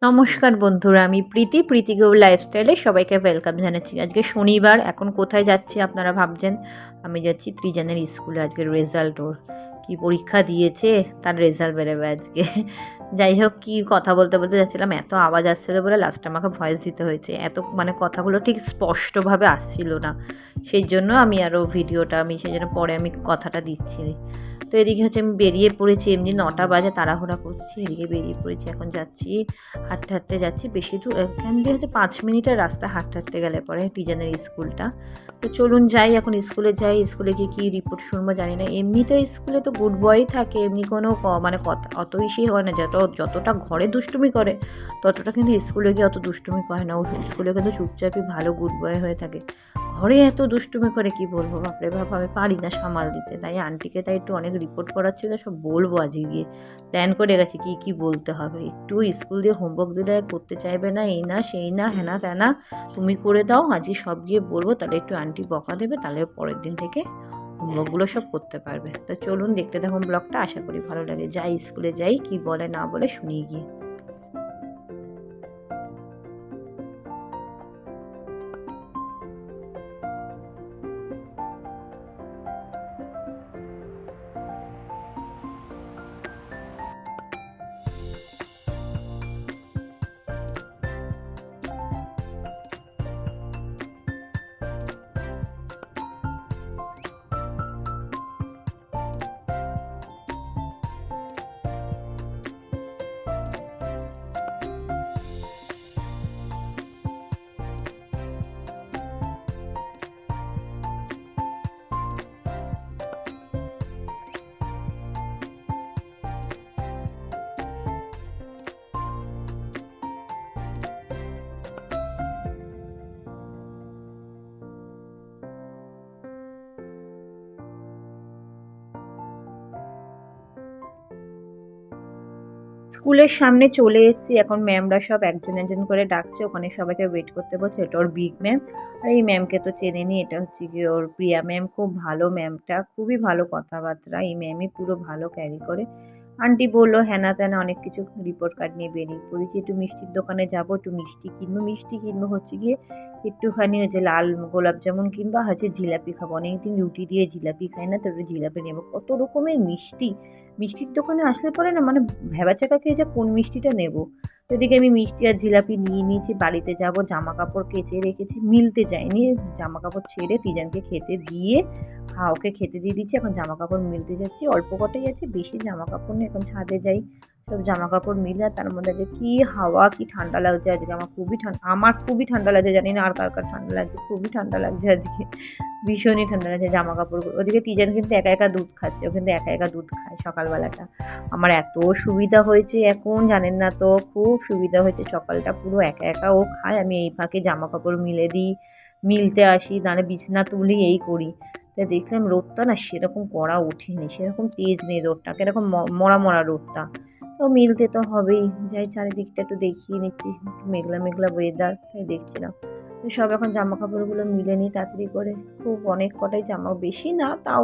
নমস্কার বন্ধুরা, আমি প্রীতি গৌ লাইফস্টাইলে সবাইকে ওয়েলকাম জানাচ্ছি। আজকে শনিবার, এখন কোথায় যাচ্ছি আপনারা ভাবছেন? আমি যাচ্ছি ত্রিজানের স্কুলে। আজকে রেজাল্ট ওর কী পরীক্ষা দিয়েছে তার রেজাল্ট বেরোবে আজকে। যাই হোক, কী কথা বলতে বলতে যাচ্ছিলাম, এত আওয়াজ আসছিলো বলে লাস্টে আমাকে ভয়েস দিতে হয়েছে। এত কথাগুলো ঠিক স্পষ্টভাবে আসছিল না, সেই জন্য আমি আরও ভিডিওটা সেই জন্য পরে আমি কথাটা দিচ্ছি। তো এদিকে হচ্ছে আমি বেরিয়ে পড়েছি, এমনি 9টা বাজে, তাড়াহুড়া করছি, এদিকে বেরিয়ে পড়েছি। এখন যাচ্ছি, হাঁটতে হাঁটতে যাচ্ছি। বেশি দূর এখান দিয়ে হচ্ছে 5 মিনিটের রাস্তা হাঁটতে হাঁটতে গেলে পরে টিজানের স্কুলটা। তো চলুন যাই, এখন স্কুলে যাই। স্কুলে গিয়ে কী রিপোর্ট শুনবো জানি না। এমনি তো স্কুলে তো গুড বয় থাকে, এমনি কোনো কথা অত ইসেই হয় না। যতটা ঘরে দুষ্টুমি করে ততটা কিন্তু স্কুলে গিয়ে অত দুষ্টুমি করে না। ও স্কুলে কিন্তু চুপচাপই ভালো গুড বয় হয়ে থাকে। ঘরে এত দুষ্টুমি করে কি বলবো, বাপরে বাপ, আমি পারি না সামাল দিতে। তাই আন্টিকে একটু অনেক রিপোর্ট করার ছিল, সব বলবো আজকে গিয়ে। প্ল্যান করে গেছি কী কী বলতে হবে। একটু স্কুল দিয়ে হোমওয়ার্ক দিলে করতে চাইবে না, এই না সেই না, হ্যানা ত্যানা, তুমি করে দাও। আজকে সব গিয়ে বলবো, তাহলে একটু আন্টি বকা দেবে, তাহলে পরের দিন থেকে হোমওয়ার্কগুলো সব করতে পারবে। তো চলুন দেখতে দেখুন ব্লগটা, আশা করি ভালো লাগে। যাই স্কুলে যাই, কি বলে না বলে শুনিয়ে গিয়ে। স্কুলের সামনে চলে এসেছি। এখন ম্যামরা সব একজন একজন করে ডাকছে, ওখানে সবাইকে ওয়েট করতে বলছে। এটা ওর বিগ ম্যাম, আর এই ম্যামকে তো চেনেনি, এটা হচ্ছে গিয়ে ওর প্রিয়া ম্যাম। খুব ভালো ম্যামটা, খুবই ভালো কথাবার্তা। এই ম্যামই পুরো ভালো ক্যারি করে। আন্টি বললো হ্যানা ত্যানা অনেক কিছু, রিপোর্ট কার্ড নিয়ে বেরিয়ে পড়েছি। একটু মিষ্টির দোকানে যাবো, একটু মিষ্টি কিনবো হচ্ছে গিয়ে একটুখানি ওই যে লাল গোলাপ জামুন কিনবো, আর হচ্ছে জিলাপি খাবো। অনেকদিন রুটি দিয়ে জিলাপি খাই না, তো একটু জিলাপি নেবো। কত রকমের মিষ্টি, মিষ্টির দোকানে আসলে পরে না ভ্যাবাচ্যাকা খেয়ে যে কোন মিষ্টিটা নেবো। তো এদিকে আমি মিষ্টি আর জিলাপি নিয়ে নিয়েছি, বাড়িতে যাব। জামা কাপড় কেচে রেখেছি, মিলতে যাইনি। জামা কাপড় ছেড়ে তিজানকে খেতে দিয়ে ওকে খেতে দিয়ে দিচ্ছি। এখন জামা কাপড় মিলতে যাচ্ছি, অল্প কটাই আছে, বেশি জামা কাপড় নেই। এখন ছাদে যাই, সব জামা কাপড় মিলে। আর তার মধ্যে যে কী হাওয়া, কি ঠান্ডা লাগছে আজকে। আমার খুবই ঠান্ডা লাগছে, জানি না আর কার কার ঠান্ডা লাগছে। খুবই ঠান্ডা লাগছে আজকে, ভীষণই ঠান্ডা লাগছে। জামা কাপড়, ওদিকে তিজান কিন্তু একা একা দুধ খাচ্ছে, ও কিন্তু একা একা দুধ খায় সকালবেলাটা। আমার এত সুবিধা হয়েছে এখন, জানেন না তো, খুব সুবিধা হয়েছে। সকালটা পুরো একা একা ও খায়, আমি এই ফাঁকে জামা কাপড় মিলে দিই, মিলতে আসি, নাহলে বিছনা তুলি, এই করি। তা দেখলাম রোদটা না সেরকম কড়া ওঠেনি, সেরকম তেজ নেই রোদটা, কিরকম মরা মরা রোদটা। তো মিলতে তো হবেই। যাই চারিদিকটা একটু দেখিয়ে নিচ্ছি, একটু মেঘলা মেঘলা ওয়েদার, তাই দেখছিলাম। তো সব এখন জামা কাপড়গুলো মিলে নিই তাড়াতাড়ি করে। খুব অনেক কটাই জামা, বেশি না তাও,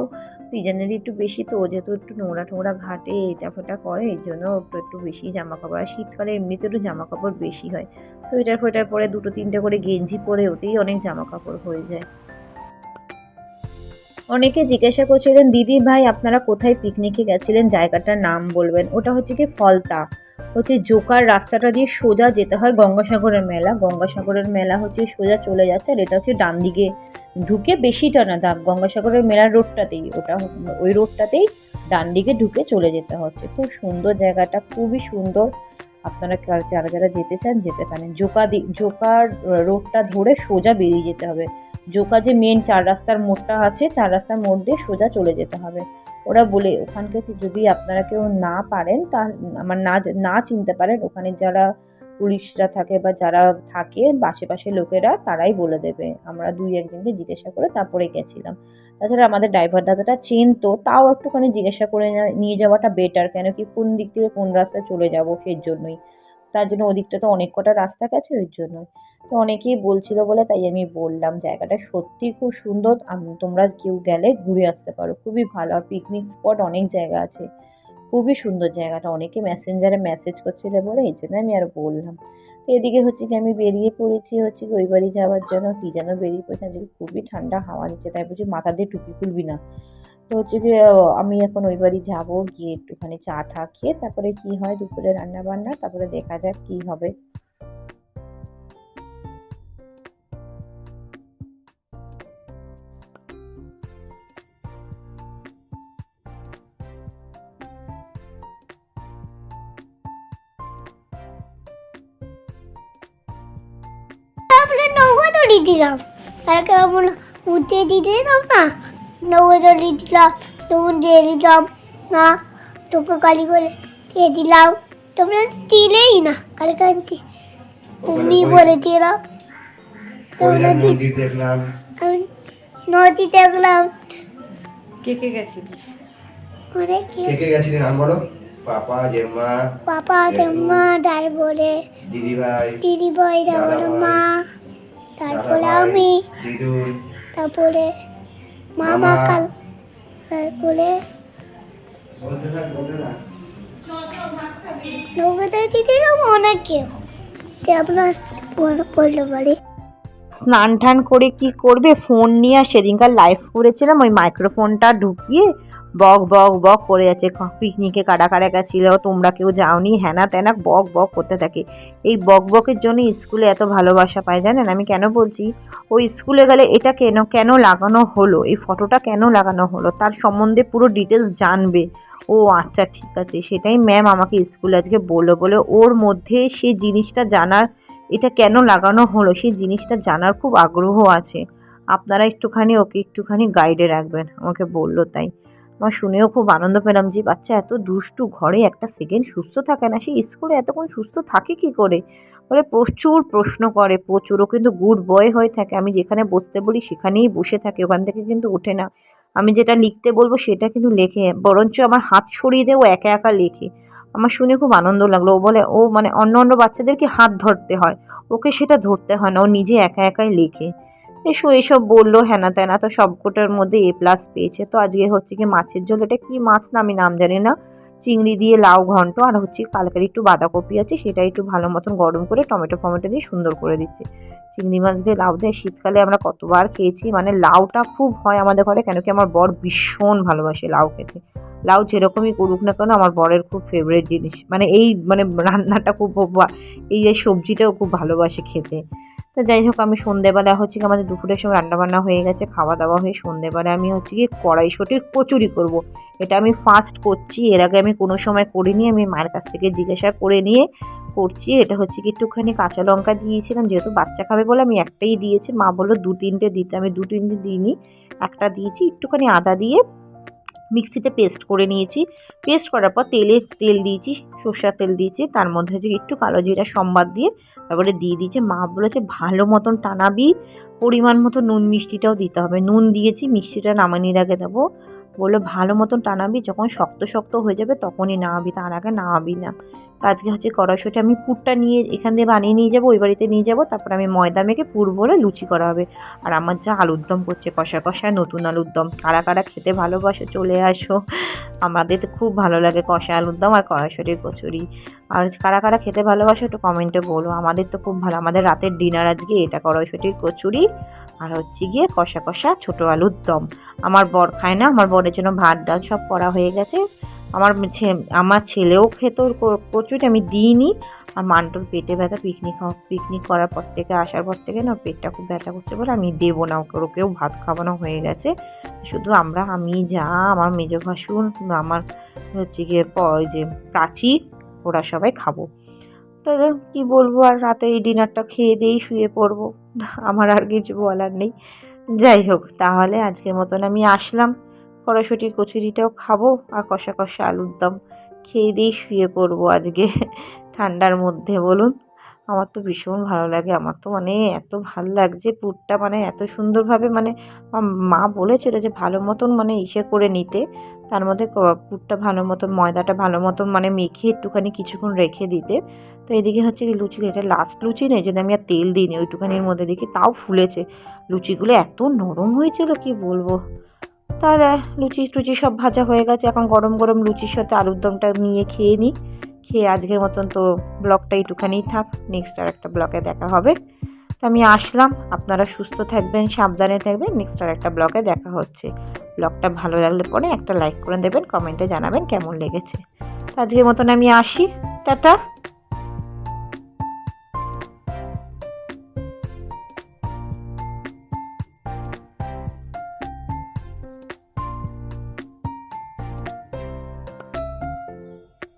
ডিজাইনেরই একটু বেশি। তো ও যেহেতু একটু নোংরা টোংরা ঘাটে, এটা ফোটা করে, এই জন্য একটু বেশি জামা কাপড়। আর শীতকালে এমনিতে একটু জামা কাপড় বেশি হয়। সোয়েটার ফোয়েটার পরে 2-3টে করে গেঞ্জি পরে, ওতেই অনেক জামা কাপড় হয়ে যায়। অনেকে জিজ্ঞাসা করছিলেন, দিদি ভাই আপনারা কোথায় পিকনিকে গেছিলেন, জায়গাটার নাম বলবেন। ওটা হচ্ছে কি ফলতা, হচ্ছে জোকার রাস্তাটা দিয়ে সোজা যেতে হয় গঙ্গাসাগরের মেলা। গঙ্গাসাগরের মেলা হচ্ছে সোজা চলে যাচ্ছে, আর এটা হচ্ছে ডান দিকে ঢুকে, বেশিটা না, গঙ্গাসাগরের মেলার রোডটাতেই, ওটা ওই রোডটাতেই ডান দিকে ঢুকে চলে যেতে হচ্ছে। খুব সুন্দর জায়গাটা, খুবই সুন্দর। আপনারা যারা যারা যেতে চান যেতে পারেন। জোকার রোডটা ধরে সোজা বেরিয়ে যেতে হবে। জোকা যে মেন 4 রাস্তার মোড়টা আছে, 4 রাস্তার মোড় দিয়ে সোজা চলে যেতে হবে। ওরা বলে ওখানকে যদি আপনারা কেউ না পারেন, তা আমার না চিনতে পারেন, ওখানে যারা পুলিশরা থাকে বা যারা থাকে আশেপাশের লোকেরা, তারাই বলে দেবে। আমরা 2-1জনকে জিজ্ঞাসা করে তারপরে গেছিলাম। তাছাড়া আমাদের ড্রাইভার দাদাটা চেনতো, তাও একটুখানি জিজ্ঞাসা করে নিয়ে যাওয়াটা বেটার, কেন কি কোন দিক থেকে কোন রাস্তায় চলে যাব, সেই জন্যই। তার জন্য ওদিকটা তো অনেক কটা রাস্তা গেছে, ওই জন্যই। তো অনেকেই বলছিল বলে তাই আমি বললাম। জায়গাটা সত্যিই খুব সুন্দর, তোমরা কেউ গেলে ঘুরে আসতে পারো, খুবই ভালো। আর পিকনিক স্পট অনেক জায়গা আছে, খুবই সুন্দর জায়গাটা, অনেকে মেসেঞ্জারে মেসেজ করছিলে বলে এই জন্য আমি আর বললাম। তো এদিকে হচ্ছে কি আমি বেরিয়ে পড়েছি হচ্ছে কি ওই বাড়ি যাওয়ার জন্য, তিজানও বেরিয়ে পড়েছে, আজকে খুবই ঠান্ডা হাওয়া দিচ্ছে, তাই বলছি মাথা দিয়ে টুপি খুলবি না। তো হচ্ছে গিয়ে আমি এখন ওই বাড়ি যাবো, গিয়ে একটুখানি চা টা খেয়ে তারপরে কি হয় দুপুরে রান্না বান্না, তারপরে দেখা যাক কি হবে। তারপরে নৌকা দড়ি দিলাম, তারপরে আমরা উঠে দিতে দিলাম না, নৌকা দড়ি দিলাম, তখন দিয়ে দিলাম না, তোকে কালি করে দিয়ে দিলাম, তোমরা দিলেই না কালকান্তি তুমি বলে দিলাম, তোমরা দেখলাম আমি নদী দেখলাম। কে কে গেছিলি? অনেক কে কে গেছিলেন নাম বলো? পাপা, জেম্মা, পাপা, ঠাম্মা, তারপরে দিদিভাই, দিদি ভাই, তারপরে মা, তারপরে আমি, দিদুন, তারপরে মামা কাল, তারপরে নৌকাতে দিদিরাম অনেক কেউ আপনার পড়লো বাড়ি। স্নান টান করে কি করবে, ফোন নিয়ে আর সেদিনকার লাইভ করেছিলাম, ওই মাইক্রোফোনটা ঢুকিয়ে বক বক বক করে যাচ্ছে। পিকনিকে কারা কারা গেছিল, তোমরা কেউ যাওনি, হ্যানা ত্যানা বক বক করতে থাকে। এই বক বকের জন্য স্কুলে এত ভালোবাসা পায় জানেন। আমি কেন বলছি, ওই স্কুলে গেলে এটা কেন কেন লাগানো হলো, এই ফটোটা কেন লাগানো হলো, তার সম্বন্ধে পুরো ডিটেলস জানবে। ও আচ্ছা ঠিক আছে, সেটাই ম্যাম আমাকে স্কুলে আজকে বললো, বলে ওর মধ্যে সেই জিনিসটা জানার, এটা কেন লাগানো হলো সেই জিনিসটা জানার খুব আগ্রহ আছে। আপনারা একটুখানি ওকে একটুখানি গাইডে রাখবেন, আমাকে বললো তাই। আমার শুনেও খুব আনন্দ পেলাম যে বাচ্চা এত দুষ্টু, ঘরে একটা সেকেন্ড সুস্থ থাকে না, সে স্কুলে এতক্ষণ সুস্থ থাকে কি করে। বলে প্রচুর প্রশ্ন করে, প্রচুর। ও কিন্তু গুড বয় হয়ে থাকে, আমি যেখানে বসতে বলি সেখানেই বসে থাকে, ওখান থেকে কিন্তু ওঠে না। আমি যেটা লিখতে বলবো সেটা কিন্তু লেখে, বরঞ্চ আমার হাত সরিয়ে দিয়ে ও একা একা লেখে। আমার শুনে খুব আনন্দ লাগলো। ও বলে ও মানে অন্য অন্য বাচ্চাদেরকে হাত ধরতে হয়, ওকে সেটা ধরতে হয় না, ও নিজে একা একাই লেখে। এসব বললো হ্যানা ত্যানা, তো সবকটার মধ্যে A+ পেয়েছে। তো আজকে হচ্ছে কি মাছের ঝোল, এটা কি মাছ না আমি নাম জানি না, চিংড়ি দিয়ে লাউ ঘন্ট, আর হচ্ছে কালকের একটু বাঁধাকপি আছে, সেটা একটু ভালো মতন গরম করে টমেটো ফমেটো দিয়ে সুন্দর করে দিচ্ছে। চিংড়ি মাছ দিয়ে লাউ দিয়ে শীতকালে আমরা কতবার খেয়েছি, মানে লাউটা খুব হয় আমাদের ঘরে, কেন কি আমার বর ভীষণ ভালোবাসে লাউ খেতে। লাউ যেরকমই করুক না কেন আমার বরের খুব ফেভারিট জিনিস, মানে এই মানে রান্নাটা খুব, এই যে সবজিটাও খুব ভালোবাসে খেতে। তো যাই হোক, আমি সন্ধেবেলা হচ্ছে কি আমাদের দুপুরের সময় রান্নাবান্না হয়ে গেছে, খাওয়া দাওয়া হয়ে সন্ধেবেলা আমি হচ্ছে কি কড়াইশুঁটির কচুরি করব। এটা আমি ফার্স্ট করছি, এর আগে আমি কোনো সময় করিনি, আমি মায়ের কাছ থেকে জিজ্ঞাসা করে নিয়ে করছি। এটা হচ্ছে কি একটুখানি কাঁচা লঙ্কা দিয়েছিলাম, যেহেতু বাচ্চা খাবে বলে আমি একটাই দিয়েছি, মা বললো 2-3টে দিতে, আমি 2-3টে দিইনি, একটা দিয়েছি। একটুখানি আদা দিয়ে মিক্সিতে পেস্ট করে নিয়েছি। পেস্ট করার পর তেল দিয়েছি, সর্ষের তেল দিয়েছি, তার মধ্যে হচ্ছে একটু কালো জিরা সম্বাদ দিয়ে তারপরে দিয়ে দিয়েছি। মা বলেছে ভালো মতন টানাবি, পরিমাণ মতো নুন মিষ্টিটাও দিতে হবে, নুন দিয়েছি, মিষ্টিটা নামানোর আগে দেবো। বললো ভালো মতন টানাবি, যখন শক্ত শক্ত হয়ে যাবে তখনই নামাবি, তার আগে নামাবি না। তো আজকে হচ্ছে কড়াইশুঁটি আমি পুরটা নিয়ে এখান দিয়ে বানিয়ে নিয়ে যাবো, ওই বাড়িতে নিয়ে যাবো, তারপর আমি ময়দা মেখে পুর বলে লুচি করা হবে। আর আমার যা আলুর দম করছে, কষা কষা নতুন আলুর দম, কারা কারা খেতে ভালোবাসো চলে আসো। আমাদের তো খুব ভালো লাগে কষা আলুর দম আর কড়াইশুঁটির কচুরি। আর কারা কারা খেতে ভালোবাসো একটু কমেন্টে বলো, আমাদের তো খুব ভালো। আমাদের রাতের ডিনার আজকে এটা, কড়াইশুঁটির কচুরি আর হচ্ছে গিয়ে কষা কষা ছোটো আলুর দম। আমার বর খায় না, আমার বরের জন্য ভাত ডাল সব করা হয়ে গেছে। আমার ছেলেও খেত কচুরি, আমি দিইনি। আর মান্টুর পেটে ব্যথা, পিকনিক করার পর থেকে, আসার পর থেকে না পেটটা খুব ব্যথা করছে বলে আমি দেবো না ওকে, ওকেও ভাত খাওয়ানো হয়ে গেছে। শুধু আমি যা, আমার মেজো ভাসুর, আমার হচ্ছে গিয়ে ওই যে প্রাচী, ওরা সবাই খাবো। তো কী বলবো, আর রাতে এই ডিনারটা খেয়ে দিয়েই শুয়ে পড়বো, আমার আর কিছু বলার নেই। যাই হোক, তাহলে আজকের মতন আমি আসলাম, কড়াইশুঁটির কচুরিটাও খাবো আর কষা কষা আলুর দম খেয়ে দিয়েই শুয়ে পড়বো আজকে ঠান্ডার মধ্যে। বলুন, আমার তো ভীষণ ভালো লাগে, আমার তো মানে এত ভালো লাগছে পুরটা, মানে এত সুন্দরভাবে, মানে মা বলেছিল যে ভালো মতন মানে করে নিতে, তার মধ্যে পুরটা ভালো মতন, ময়দাটা ভালো মতন মানে মেখে একটুখানি কিছুক্ষণ রেখে দিতে। তো এদিকে হচ্ছে কি লুচি, এটা লাস্ট লুচি নেই যদি আমি আর তেল দিইনি, ওইটুখানির মধ্যে দেখি তাও ফুলেছে। লুচিগুলো এত নরম হয়েছিল কি বলবো, তাহলে লুচি টুচি সব ভাজা হয়ে গেছে, এখন গরম গরম লুচির সাথে আলুর দমটা নিয়ে খেয়ে নিই। খেয়ে আজকের মতন তো ব্লগটা একটুখানিই থাক, নেক্সট আর একটা ব্লগে দেখা হবে। তো আমি আসলাম, আপনারা সুস্থ থাকবেন, সাবধানে থাকবেন, নেক্সট আর একটা ব্লগে দেখা হচ্ছে। ব্লগটা ভালো লাগলে পরে একটা লাইক করে দেবেন, কমেন্টে জানাবেন কেমন লেগেছে। তো আজকের মতন আমি আসি, টাটা।